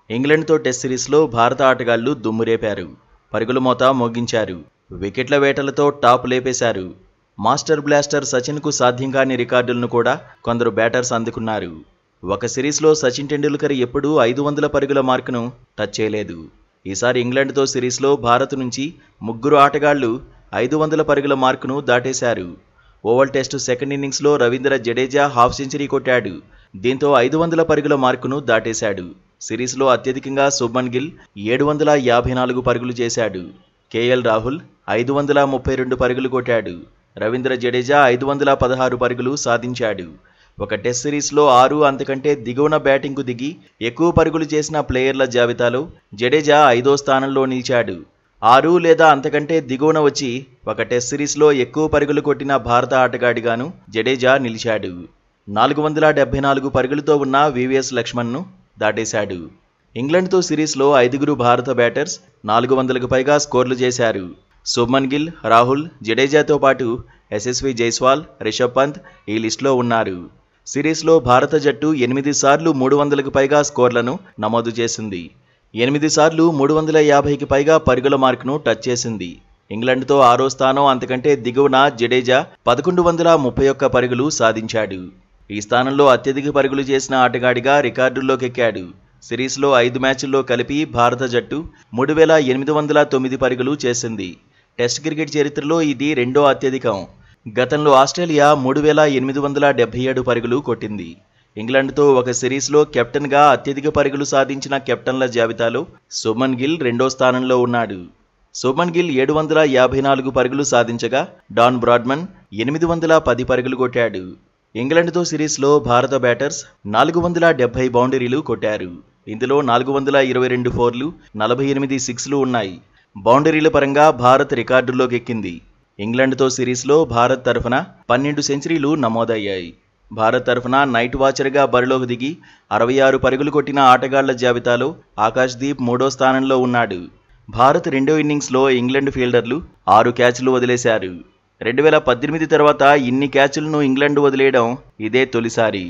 ఇంగ్లాండ్తో test సిరీస్లో భారత ఆటగాళ్లు దుమ్మురేపారు. పరుగుల మోత మోగించారు. వికెట్ల వేటలతో టాప్ లేపేశారు. మాస్టర్ బ్లాస్టర్ సచిన్కు సాధ్యం కాని రికార్డులను కూడా కొందరు బ్యాటర్స్ అందుకున్నారు. ఒక సిరీస్లో సచిన్ టెండూల్కర్ ఎప్పుడూ 500 పరుగుల మార్కును టచ్ చేయలేదు. ఈసారి ఇంగ్లాండ్తో సిరీస్లో భారత్ నుంచి ముగ్గురు ఆటగాళ్లు 500 పరుగుల మార్కును దాటేశారు. ఓవల్ టెస్టు సెకండ్ ఇన్నింగ్స్లో రవీంద్ర జడేజా హాఫ్ సెంచరీ కొట్టాడు. దీంతో 500 పరుగుల మార్కును దాటేశాడు. సిరీస్లో అత్యధికంగా శుభ్మన్ గిల్ 754 పరుగులు చేశాడు. కేఎల్ రాహుల్ 532 పరుగులు కొట్టాడు. రవీంద్ర జడేజా 516 పరుగులు సాధించాడు. ఒక టెస్ట్ సిరీస్లో 6 అంతకంటే దిగువన బ్యాటింగ్కు దిగి ఎక్కువ పరుగులు చేసిన ప్లేయర్ల జాబితాలో జడేజా 5వ స్థానంలో నిలిచాడు. 6 లేదా అంతకంటే దిగువన వచ్చి ఒక టెస్ట్ సిరీస్లో ఎక్కువ పరుగులు కొట్టిన భారత ఆటగాడిగాను జడేజా నిలిచాడు. 474 పరుగులతో ఉన్న వివిఎస్ లక్ష్మణ్ను దాటేశాడు. ఇంగ్లాండ్తో సిరీస్లో 5గురు భారత బ్యాటర్స్ 400కు పైగా స్కోర్లు చేశారు. శుభ్మన్ గిల్, రాహుల్, జడేజాతో పాటు యశస్వి జైస్వాల్, రిషబ్ పంత్ ఈ లిస్టులో ఉన్నారు. సిరీస్లో భారత జట్టు 8 సార్లు 300కు పైగా స్కోర్లను నమోదు చేసింది. 8 సార్లు 350కి పైగా పరుగుల మార్కును టచ్ చేసింది. ఇంగ్లాండ్తో 6వ స్థానం అంతకంటే దిగువన జడేజా 1131 పరుగులు సాధించాడు. ఈ స్థానంలో అత్యధిక పరుగులు చేసిన ఆటగాడిగా రికార్డుల్లోకెక్కాడు. సిరీస్లో 5 మ్యాచ్ల్లో కలిపి భారత జట్టు 3809 పరుగులు చేసింది. టెస్ట్ క్రికెట్ చరిత్రలో ఇది రెండో అత్యధికం. గతంలో ఆస్ట్రేలియా 3877 పరుగులు కొట్టింది. ఇంగ్లాండ్తో ఒక సిరీస్లో కెప్టెన్గా అత్యధిక పరుగులు సాధించిన కెప్టెన్ల జాబితాలో శుభ్మన్ గిల్ రెండో స్థానంలో ఉన్నాడు. శుభ్మన్ గిల్ 754 పరుగులు సాధించగా డాన్ బ్రాడ్మన్ 810 పరుగులు కొట్టాడు. ఇంగ్లాండ్తో సిరీస్లో భారత బ్యాటర్స్ 470 బౌండరీలు కొట్టారు. ఇందులో 422 ఫోర్లు, 48 సిక్స్లు ఉన్నాయి. బౌండరీల పరంగా భారత్ రికార్డుల్లోకెక్కింది. ఇంగ్లాండ్తో సిరీస్లో భారత్ తరఫున 12 సెంచరీలు నమోదయ్యాయి. భారత్ తరఫున నైట్ వాచర్గా బరిలోకి దిగి 66 పరుగులు కొట్టిన ఆటగాళ్ల జాబితాలో ఆకాశ్దీప్ 3వ స్థానంలో ఉన్నాడు. భారత్ రెండో ఇన్నింగ్స్లో ఇంగ్లాండ్ ఫీల్డర్లు 6 క్యాచ్లు వదిలేశారు. 2018 తర్వాత ఇన్ని క్యాచ్లను ఇంగ్లాండ్ వదిలేయడం ఇదే తొలిసారి.